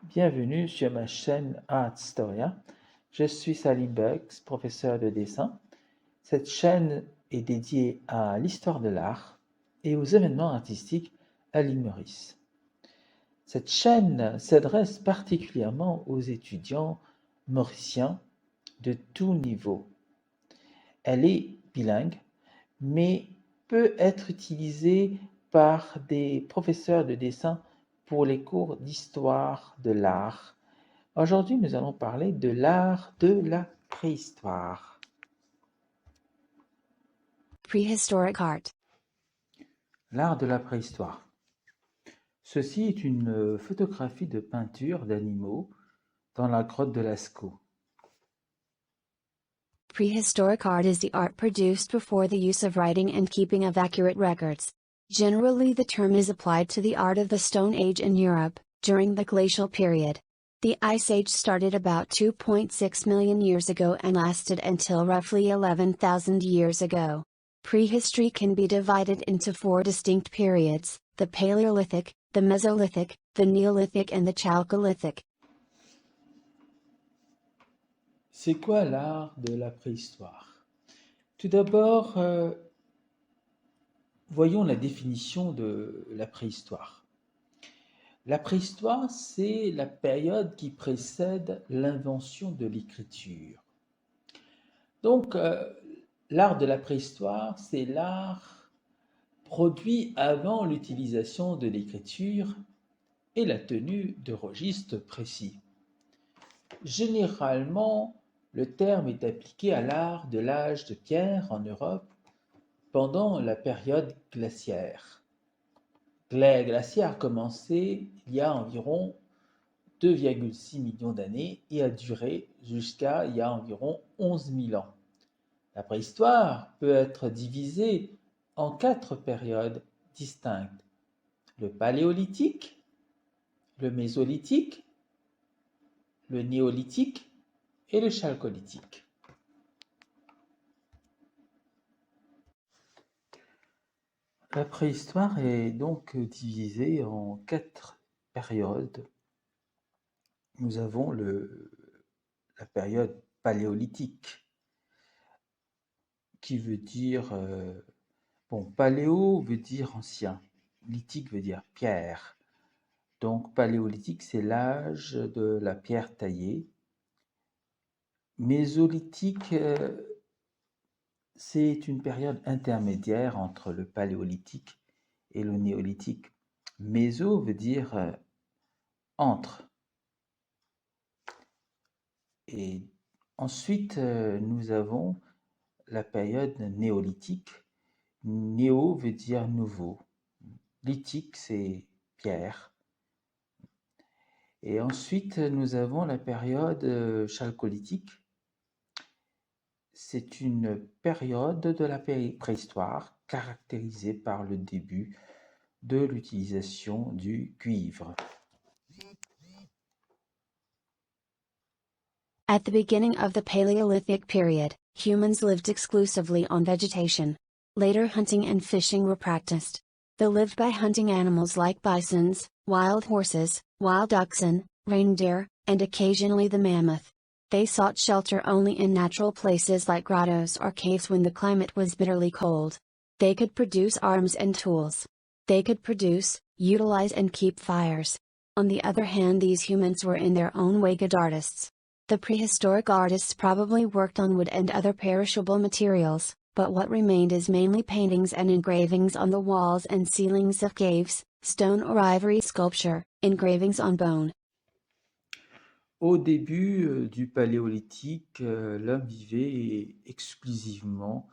Bienvenue sur ma chaîne Artstoria. Je suis Salim Bugs, professeur de dessin. Cette chaîne est dédiée à l'histoire de l'art et aux événements artistiques à l'île Maurice. Cette chaîne s'adresse particulièrement aux étudiants mauriciens de tout niveau. Elle est bilingue, mais peut être utilisée par des professeurs de dessin pour les cours d'histoire de l'art. Aujourd'hui, nous allons parler de l'art de la préhistoire. Prehistoric art. L'art de la préhistoire. Ceci est une photographie de peinture d'animaux dans la grotte de Lascaux. Prehistoric art is the art produced before the use of writing and keeping of accurate records. Generally, the term is applied to the art of the Stone Age in Europe, during the glacial period. The Ice Age started about 2.6 million years ago and lasted until roughly 11,000 years ago. Prehistory can be divided into four distinct periods: the Paleolithic, the Mesolithic, the Neolithic and the Chalcolithic. C'est quoi l'art de la préhistoire? Tout d'abord, voyons la définition de la préhistoire. La préhistoire, c'est la période qui précède l'invention de l'écriture. Donc, l'art de la préhistoire, c'est l'art produit avant l'utilisation de l'écriture et la tenue de registres précis. Généralement, le terme est appliqué à l'art de l'âge de pierre en Europe pendant la période glaciaire. Le glaciaire a commencé il y a environ 2,6 millions d'années et a duré jusqu'à il y a environ 11 000 ans. La préhistoire peut être divisée en 4 périodes distinctes: le paléolithique, le mésolithique, le néolithique et le chalcolithique. La préhistoire est donc divisée en 4 périodes. Nous avons la période paléolithique, qui veut dire, paléo veut dire ancien, lithique veut dire pierre. Donc paléolithique, c'est l'âge de la pierre taillée. Mésolithique, c'est une période intermédiaire entre le paléolithique et le néolithique. Méso veut dire entre. Et ensuite, nous avons la période néolithique. Néo veut dire nouveau. Lithique, c'est pierre. Et ensuite, nous avons la période chalcolithique. C'est une période de la préhistoire caractérisée par le début de l'utilisation du cuivre. At the beginning of the Paleolithic period, humans lived exclusively on vegetation. Later, hunting and fishing were practiced. They lived by hunting animals like bisons, wild horses, wild oxen, reindeer, and occasionally the mammoth. They sought shelter only in natural places like grottos or caves when the climate was bitterly cold. They could produce arms and tools. They could produce, utilize and keep fires. On the other hand, these humans were in their own way good artists. The prehistoric artists probably worked on wood and other perishable materials, but what remained is mainly paintings and engravings on the walls and ceilings of caves, stone or ivory sculpture, engravings on bone. Au début du Paléolithique, l'homme vivait exclusivement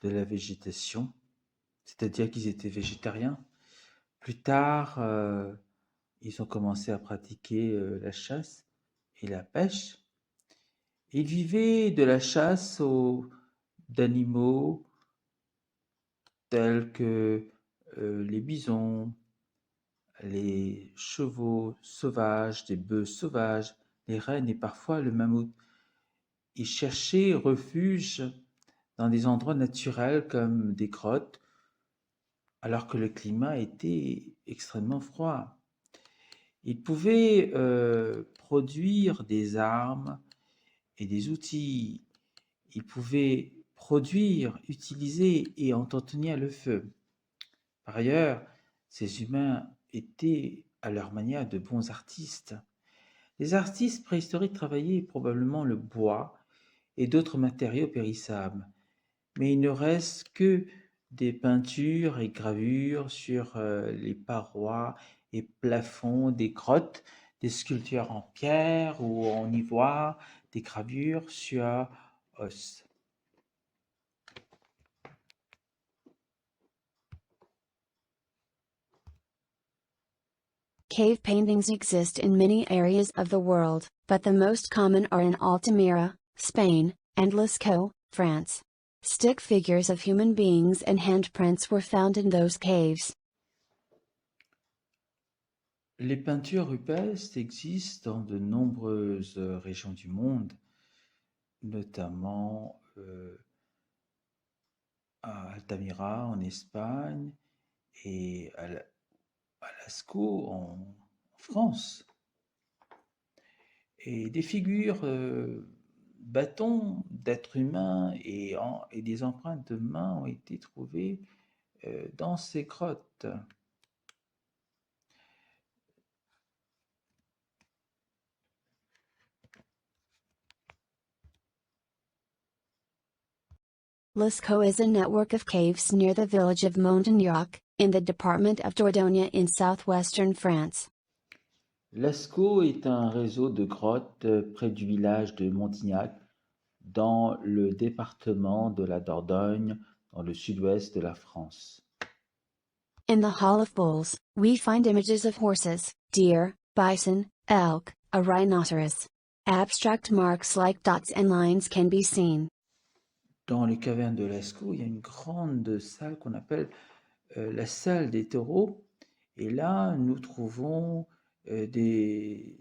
de la végétation, c'est-à-dire qu'ils étaient végétariens. Plus tard, ils ont commencé à pratiquer la chasse et la pêche. Ils vivaient de la chasse d'animaux tels que les bisons, les chevaux sauvages, des bœufs sauvages, les rennes et parfois le mammouth. Ils cherchaient refuge dans des endroits naturels comme des grottes, alors que le climat était extrêmement froid. Ils pouvaient produire des armes et des outils. Ils pouvaient produire, utiliser et entretenir le feu. Par ailleurs, ces humains étaient à leur manière de bons artistes. Les artistes préhistoriques travaillaient probablement le bois et d'autres matériaux périssables, mais il ne reste que des peintures et gravures sur les parois et plafonds des grottes, des sculptures en pierre ou en ivoire, des gravures sur os. Cave paintings exist in many areas of the world, but the most common are in Altamira, Spain, and Lascaux, France. Stick figures of human beings and handprints were found in those caves. Les peintures rupestres existent dans de nombreuses régions du monde, notamment à Altamira en Espagne et à Lascaux en France. Et des figures bâtons d'êtres humains et des empreintes de mains ont été trouvées dans ces grottes. Lascaux is a network of caves near the village of Montagnac, in the department of Dordogne in southwestern France. Lascaux est un réseau de grottes près du village de Montignac, dans le département de la Dordogne, dans le sud-ouest de la France. In the Hall of Bulls, we find images of horses, deer, bison, elk, a rhinoceros. Abstract marks like dots and lines can be seen. Dans les cavernes de Lascaux, il y a une grande salle qu'on appelle la salle des taureaux. Et là, nous trouvons des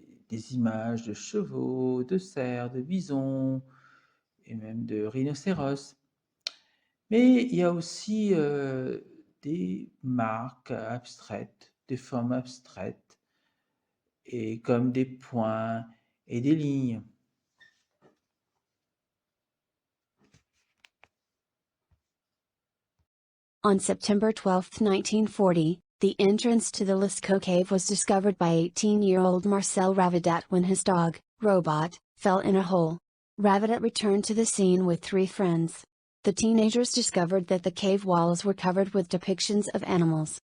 images de chevaux, de cerfs, de bisons et même de rhinocéros. Mais il y a aussi des marques abstraites, des formes abstraites, et comme des points et des lignes. On September 12, 1940, the entrance to the Lascaux cave was discovered by 18-year-old Marcel Ravadat when his dog, Robot, fell in a hole. Ravadat returned to the scene with 3 friends. The teenagers discovered that the cave walls were covered with depictions of animals.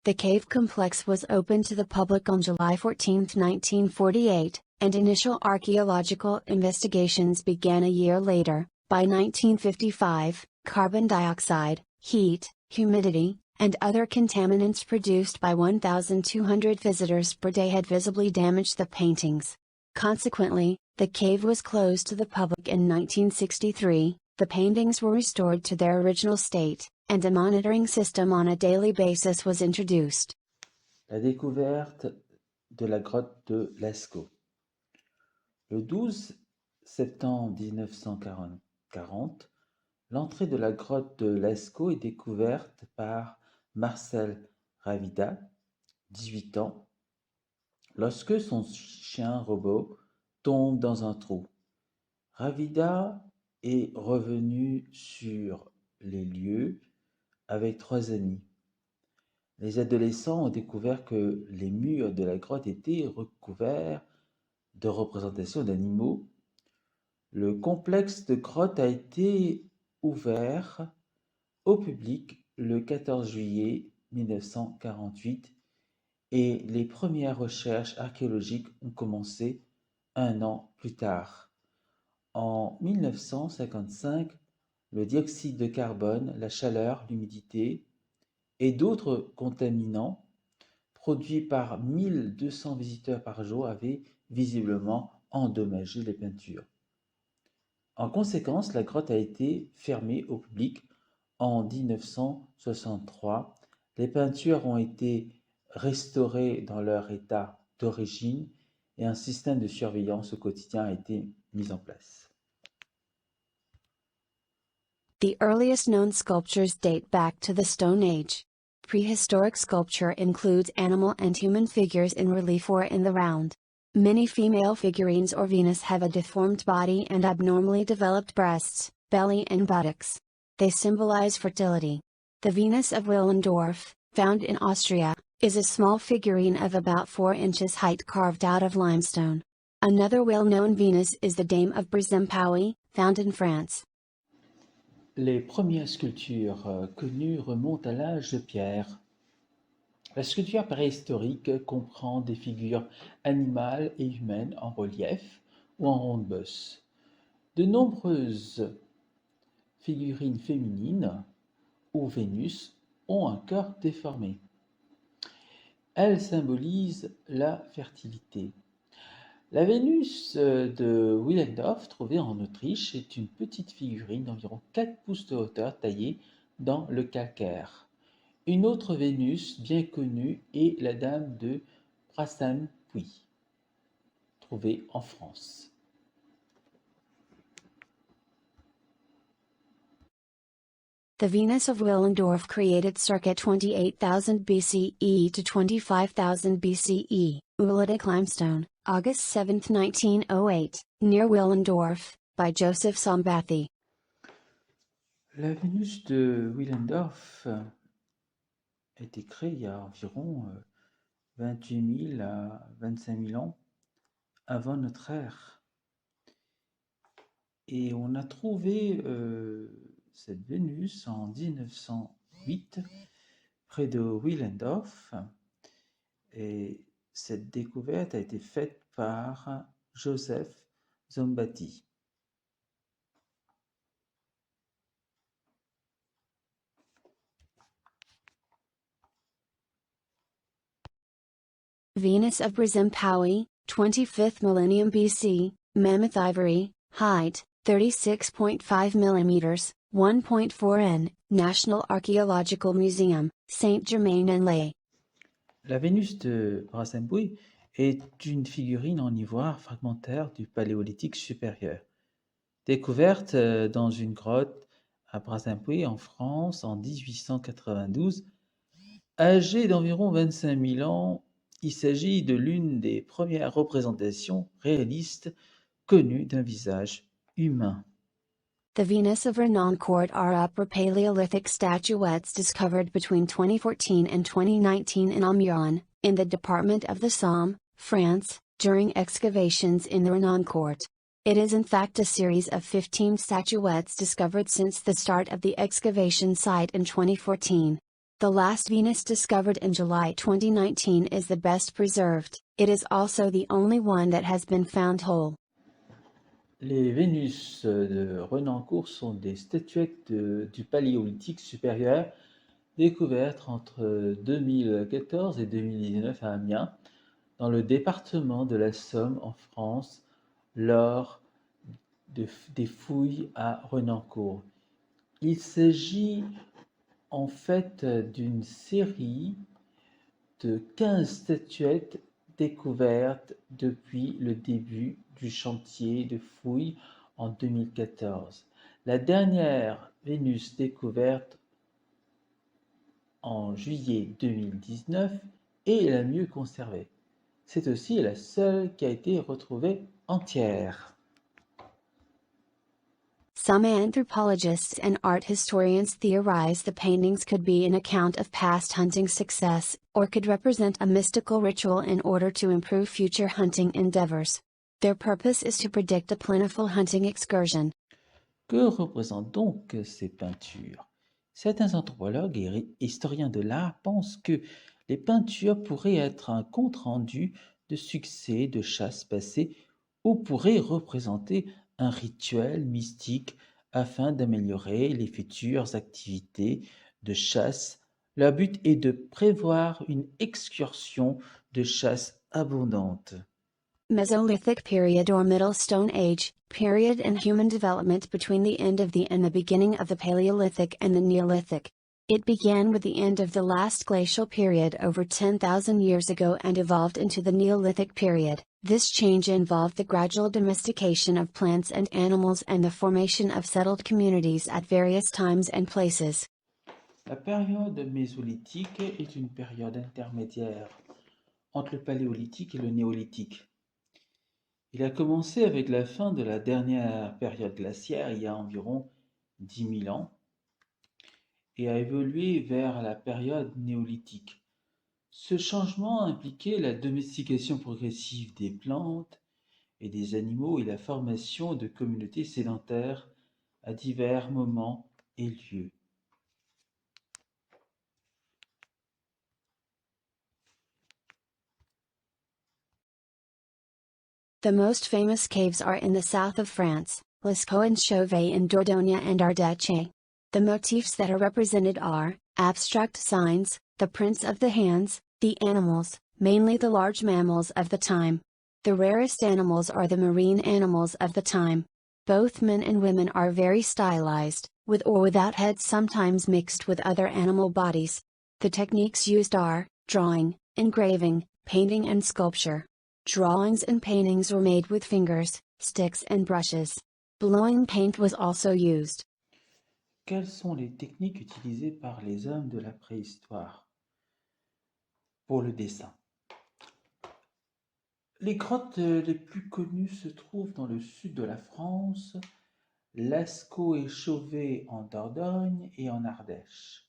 The cave complex was opened to the public on July 14, 1948, and initial archaeological investigations began a year later. By 1955, carbon dioxide, heat, humidity, and other contaminants produced by 1,200 visitors per day had visibly damaged the paintings. Consequently, the cave was closed to the public in 1963, the paintings were restored to their original state, and a monitoring system on a daily basis was introduced. La découverte de la grotte de Lascaux. Le 12 septembre 1940, l'entrée de la grotte de Lascaux est découverte par Marcel Ravida, 18 ans, lorsque son chien robot tombe dans un trou. Ravida est revenu sur les lieux avec 3 amis. Les adolescents ont découvert que les murs de la grotte étaient recouverts de représentations d'animaux. Le complexe de grotte a été ouvert au public le 14 juillet 1948 et les premières recherches archéologiques ont commencé 1 an plus tard. En 1955, le dioxyde de carbone, la chaleur, l'humidité et d'autres contaminants produits par 1200 visiteurs par jour avaient visiblement endommagé les peintures. En conséquence, la grotte a été fermée au public en 1963. Les peintures ont été restaurées dans leur état d'origine et un système de surveillance au quotidien a été mis en place. The earliest known sculptures date back to the Stone Age. Prehistoric sculpture includes animal and human figures in relief or in the round. Many female figurines or Venus have a deformed body and abnormally developed breasts, belly and buttocks. They symbolize fertility. The Venus of Willendorf, found in Austria, is a small figurine of about 4 inches height carved out of limestone. Another well-known Venus is the Dame of Brizempauy, found in France. Les premières sculptures connues remontent à l'âge de pierre. La sculpture préhistorique comprend des figures animales et humaines en relief ou en ronde-bosse. De nombreuses figurines féminines ou Vénus ont un corps déformé. Elles symbolisent la fertilité. La Vénus de Willendorf, trouvée en Autriche, est une petite figurine d'environ 4 pouces de hauteur taillée dans le calcaire. Une autre Vénus bien connue est la Dame de Brizempauy, trouvée en France. The Venus of Willendorf created circa 28,000 BCE to 25,000 BCE, Ulitic limestone, August 7, 1908, near Willendorf, by Joseph Sambathy. La Vénus de Willendorf a été créée il y a environ 28 000 à 25 000 ans avant notre ère. Et on a trouvé cette Vénus en 1908 près de Willendorf. Et cette découverte a été faite par Joseph Sambathy. Venus of Brizempauy, 25th millennium BC, mammoth ivory, height, 36.5 mm, 1.4 n, National Archaeological Museum, Saint-Germain-en-Laye. La Vénus de Brizempauy est une figurine en ivoire fragmentaire du Paléolithique supérieur, découverte dans une grotte à Brizempauy en France en 1892. Âgée d'environ 25 000 ans, il s'agit de l'une des premières représentations réalistes connues d'un visage humain. The Venus of Renancourt are Upper Paleolithic statuettes discovered between 2014 and 2019 in Amiens, in the department of the Somme, France, during excavations in the Renancourt. It is in fact a series of 15 statuettes discovered since the start of the excavation site in 2014. The last Venus discovered in July 2019 is the best preserved. It is also the only one that has been found whole. Les Vénus de Renancourt sont des statuettes du Paléolithique supérieur découvertes entre 2014 et 2019 à Amiens, dans le département de la Somme en France, lors des fouilles à Renancourt. Il s'agit en fait d'une série de 15 statuettes découvertes depuis le début du chantier de fouilles en 2014. La dernière Vénus découverte en juillet 2019 est la mieux conservée. C'est aussi la seule qui a été retrouvée entière. Some anthropologists and art historians theorize the paintings could be an account of past hunting success, or could represent a mystical ritual in order to improve future hunting endeavors. Their purpose is to predict a plentiful hunting excursion. Que représentent donc ces peintures? Certains anthropologues et historiens de l'art pensent que les peintures pourraient être un compte-rendu de succès de chasse passée ou pourraient représenter un rituel mystique afin d'améliorer les futures activités de chasse. Leur but est de prévoir une excursion de chasse abondante. Mesolithic period or Middle Stone Age, period in human development between the end of the and the beginning of the Paleolithic and the Neolithic. It began with the end of the last glacial period over 10,000 years ago and evolved into the Neolithic period. This change involved the gradual domestication of plants and animals and the formation of settled communities at various times and places. La période mésolithique est une période intermédiaire entre le paléolithique et le néolithique. Il a commencé avec la fin de la dernière période glaciaire il y a environ 10 000 ans et a évolué vers la période néolithique. Ce changement impliquait la domestication progressive des plantes et des animaux et la formation de communautés sédentaires à divers moments et lieux. The most famous caves are in the south of France, Lascaux and Chauvet in Dordogne and Ardèche. The motifs that are represented are abstract signs, the prints of the hands, the animals, mainly the large mammals of the time. The rarest animals are the marine animals of the time. Both men and women are very stylized, with or without heads, sometimes mixed with other animal bodies. The techniques used are drawing, engraving, painting, and sculpture. Drawings and paintings were made with fingers, sticks, and brushes. Blowing paint was also used. Quelles sont les techniques utilisées par les hommes de la préhistoire pour le dessin? Les grottes les plus connues se trouvent dans le sud de la France, Lascaux et Chauvet en Dordogne et en Ardèche.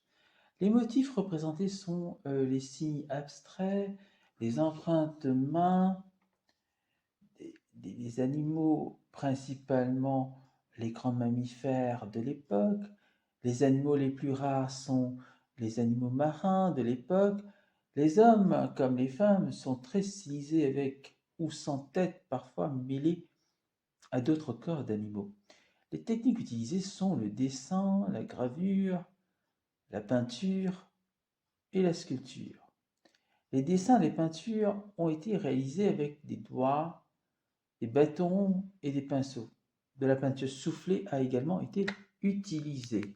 Les motifs représentés sont les signes abstraits, les empreintes de mains, des animaux, principalement les grands mammifères de l'époque. Les animaux les plus rares sont les animaux marins de l'époque. Les hommes, comme les femmes, sont très stylisés avec ou sans tête, parfois mêlés à d'autres corps d'animaux. Les techniques utilisées sont le dessin, la gravure, la peinture et la sculpture. Les dessins et les peintures ont été réalisés avec des doigts, des bâtons et des pinceaux. De la peinture soufflée a également été utilisée.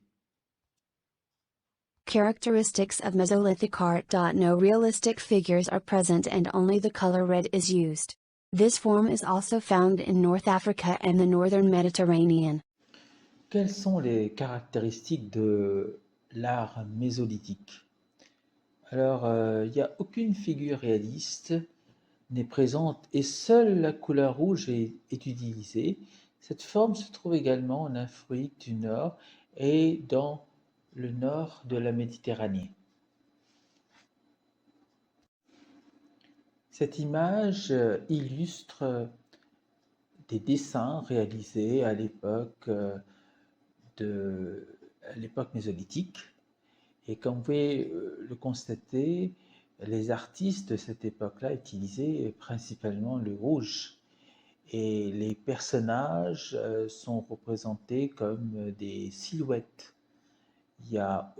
Characteristics of Mesolithic art. No realistic figures are present and only the color red is used. This form is also found in North Africa and the northern Mediterranean. Quelles sont les caractéristiques de l'art mésolithique? Alors, il n'y a aucune figure réaliste n'est présente et seule la couleur rouge est utilisée. Cette forme se trouve également en Afrique du Nord et dans le nord de la Méditerranée. Cette image illustre des dessins réalisés à l'époque mésolithique. Et comme vous pouvez le constater, les artistes de cette époque-là utilisaient principalement le rouge. Et les personnages sont représentés comme des silhouettes. Il n'y a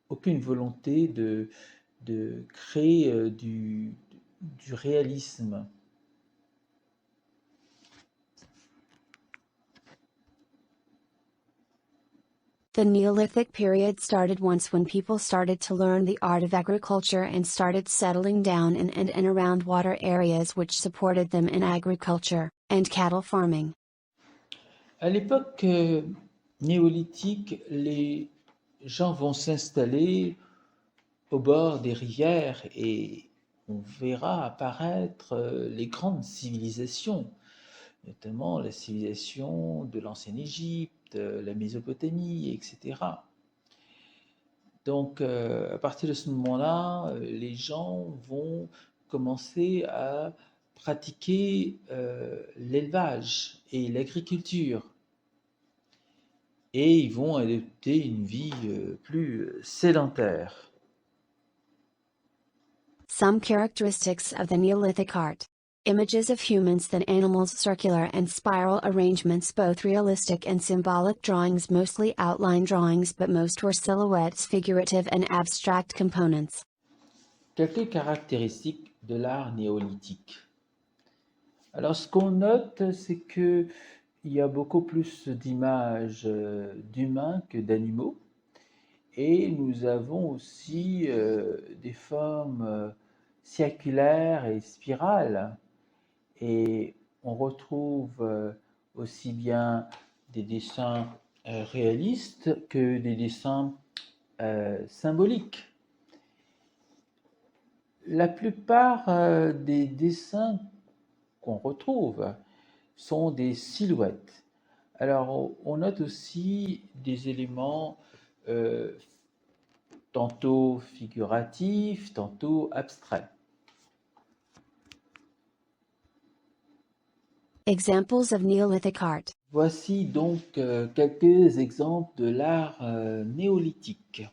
aucune volonté de créer du réalisme. The Neolithic period started once when people started to learn the art of agriculture and started settling down in and around water areas which supported them in agriculture and cattle farming. À l'époque néolithique, les gens vont s'installer au bord des rivières et on verra apparaître les grandes civilisations, notamment la civilisation de l'ancienne Égypte, la Mésopotamie, etc. Donc, à partir de ce moment-là, les gens vont commencer à pratiquer l'élevage et l'agriculture. Et ils vont adopter une vie plus sédentaire. Some characteristics of the Neolithic art. Images of humans than animals, circular and spiral arrangements, both realistic and symbolic drawings, mostly outline drawings, but most were silhouettes, figurative and abstract components. Quelques caractéristiques de l'art néolithique. Alors, ce qu'on note, c'est que il y a beaucoup plus d'images d'humains que d'animaux. Et nous avons aussi des formes circulaires et spirales. Et on retrouve aussi bien des dessins réalistes que des dessins symbolique. La plupart des dessins qu'on retrouve sont des silhouettes. Alors, on note aussi des éléments tantôt figuratifs, tantôt abstraits. Examples of Neolithic art. Voici donc quelques exemples de l'art néolithique.